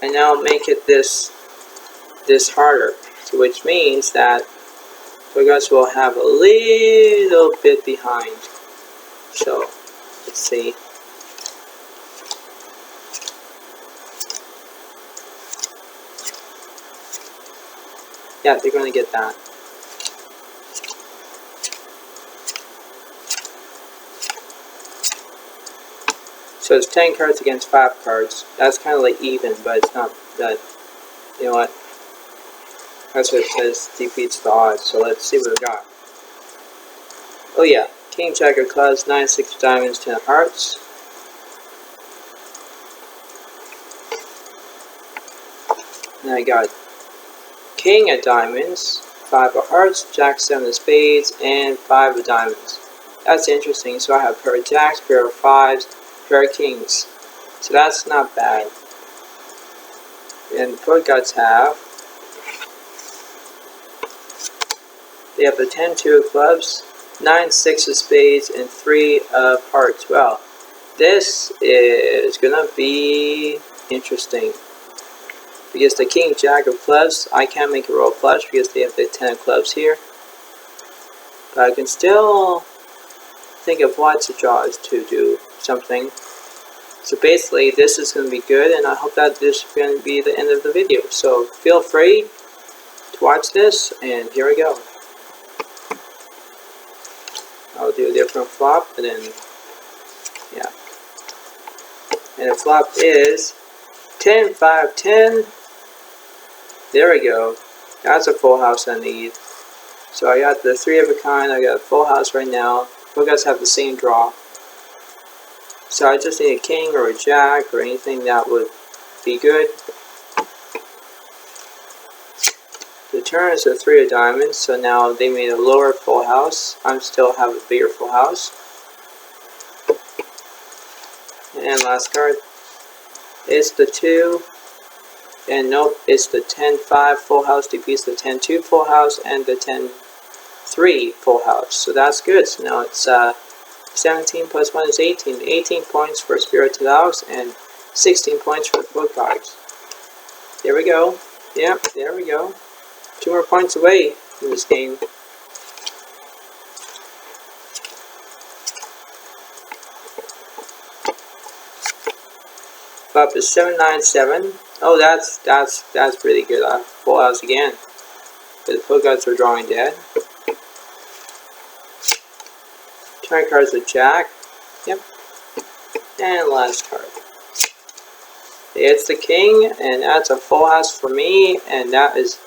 And now make it this harder, so which means that you guys will have a little bit behind. So let's see. Yeah, they're going to get that. So it's 10 cards against 5 cards. That's kind of like even, but it's not that. You know what? That's what it says, defeats the odds. So let's see what we got. Oh yeah, King, Jack of clubs, 9, 6 of diamonds, 10 of hearts. And I got King of diamonds, 5 of hearts, Jack, 7 of spades, and 5 of diamonds. That's interesting. So I have pair of jacks, pair of fives, pair of kings. So that's not bad. And the pro gods they have the 10, 2 of clubs, 9, 6 of spades, and 3 of hearts. Well, this is gonna be interesting. Because the king, jack of clubs, I can't make a roll flush because they have the 10 of clubs here. But I can still think of lots of draws to do something. So basically, this is going to be good, and I hope that this is going to be the end of the video. So feel free to watch this, and here we go. I'll do a different flop, and then, yeah. And the flop is 10, 5, 10. There we go. That's a full house I need. So I got the 3 of a kind, I got a full house right now. You guys have the same draw. So I just need a king or a jack or anything that would be good. The turn is a 3 of diamonds, so now they made a lower full house. I still have a bigger full house. And last card is the 2. And nope, it's the 10-5 full house defeats the 10-2 full house and the 10-3 full house. So that's good. So now it's 17 plus 1 is 18. 18 points for Spirited Ox and 16 points for the Book Cards. There we go. Yep, there we go. 2 more points away from this game. Flop is 7-9-7. Oh, that's really good. Full house again. But the Book Cards are drawing dead. Turn card is a jack. Yep. And last card. It's the king, and that's a full house for me, and that is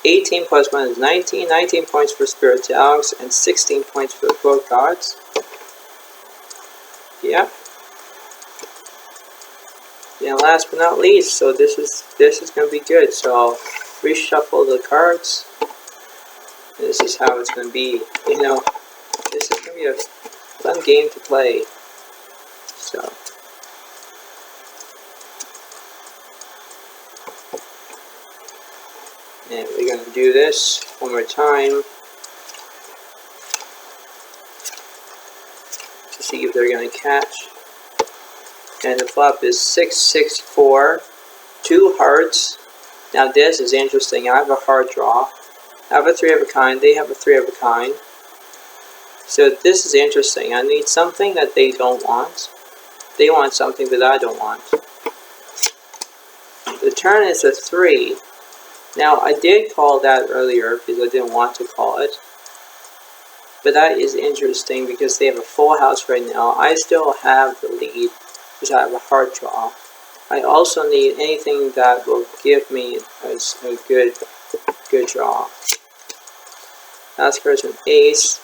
18 plus 1 is 19. 19 points for Spirited Ox and 16 points for the Book Cards. Yep. And last but not least, so this is going to be good. So I'll reshuffle the cards. This is how it's going to be. You know, this is going to be a fun game to play. So. And we're going to do this one more time to see if they're going to catch. And the flop is 6-6-4, 2 hearts. Now this is interesting. I have a hard draw. I have a 3 of a kind. They have a 3 of a kind. So this is interesting. I need something that they don't want. They want something that I don't want. The turn is a 3. Now I did call that earlier because I didn't want to call it. But that is interesting because they have a full house right now. I still have the lead because I have a hard draw. I also need anything that will give me a good draw. Last card is an ace,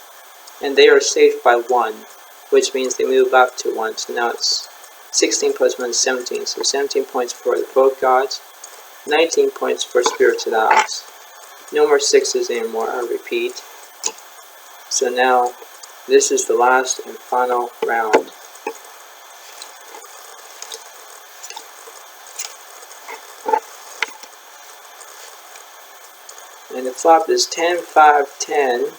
and they are safe by 1, which means they move up to 1. So now it's 16 plus 1 is 17. So 17 points for the Book Cards, 19 points for Spirited Ox. No more 6s anymore, I repeat. So now this is the last and final round. And the flop is 10-5-10.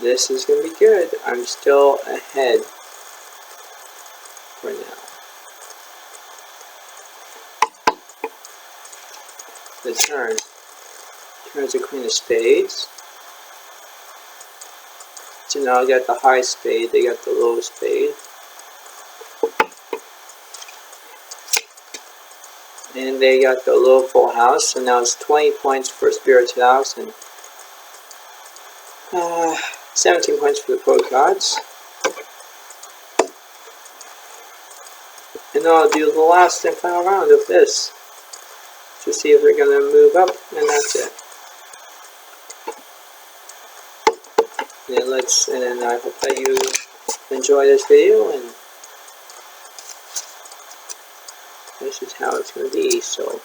This is going to be good. I'm still ahead for now. The turn. Turns a queen of spades. So now I got the high spade, they got the low spade. And they got the low full house, so now it's 20 points for Spirited Ox and 17 points for the Book Cards. And now I'll do the last and final round of this to see if they're going to move up, and that's it. And then I hope that you enjoy this video, and this is how it's going to be. So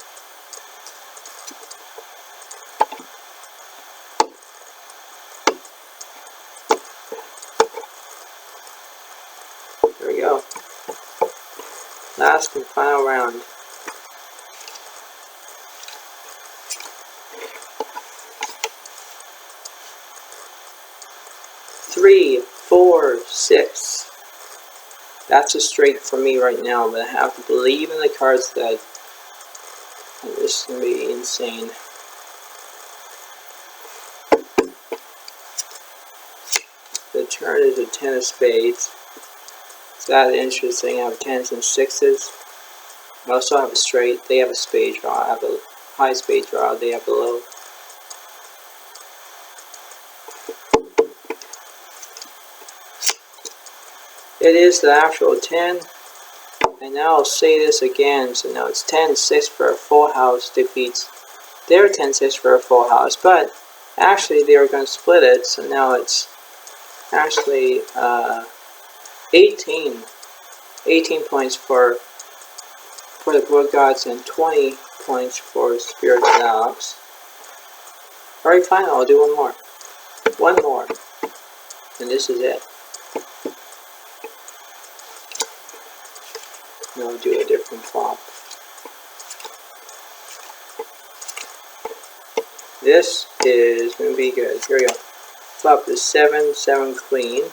there we go. Last and final round. 3, 4, 6. That's a straight for me right now, but I have to believe in the cards that this is going to be insane. The turn is a 10 of spades. It's that interesting. I have 10s and 6s. I also have a straight. They have a spade draw. I have a high spade draw. They have a low. It is the actual 10. And now I'll say this again. So now it's 10-6 for a full house defeats their 10-6 for a full house. But actually they were going to split it. So now it's actually 18 points for the Blood Gods and 20 points for Spirited Alex. Alright, fine, I'll do one more. One more. And this is it. And I'll do a different flop. This is going to be good. Here we go. Flop is 7, 7 queen.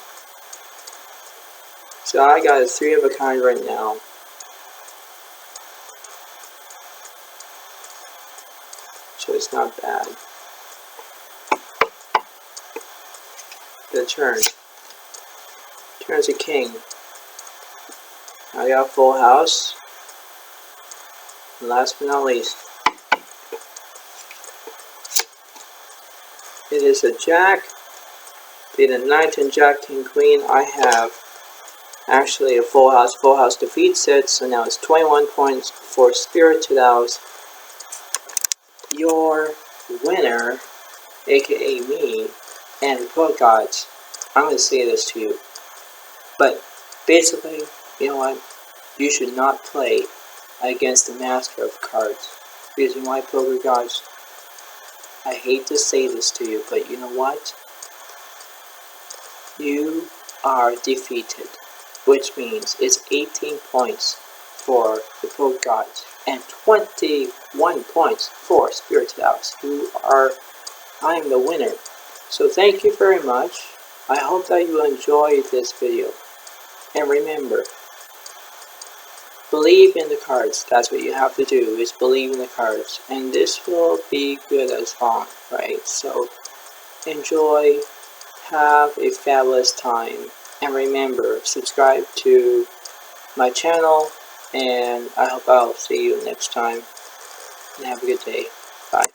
So I got a 3 of a kind right now. So it's not bad. The turn. Turns a king. I got a full house. And last but not least, it is a jack. Being a knight and jack, king, queen. I have actually a full house. Full house defeats it. So now it's 21 points for Spirited Alex. Your winner, aka me, and Blood Gods. I'm going to say this to you. But basically, you know what? You should not play against the master of cards. Because in my Blood Gods, I hate to say this to you, but you know what? You are defeated. Which means it's 18 points for the Blood Gods and 21 points for Spirited Alex. I am the winner. So thank you very much. I hope that you enjoyed this video. And remember, believe in the cards. That's what you have to do, is believe in the cards. And this will be good as long, right? So enjoy. Have a fabulous time. And remember, subscribe to my channel. And I hope I'll see you next time. And have a good day. Bye.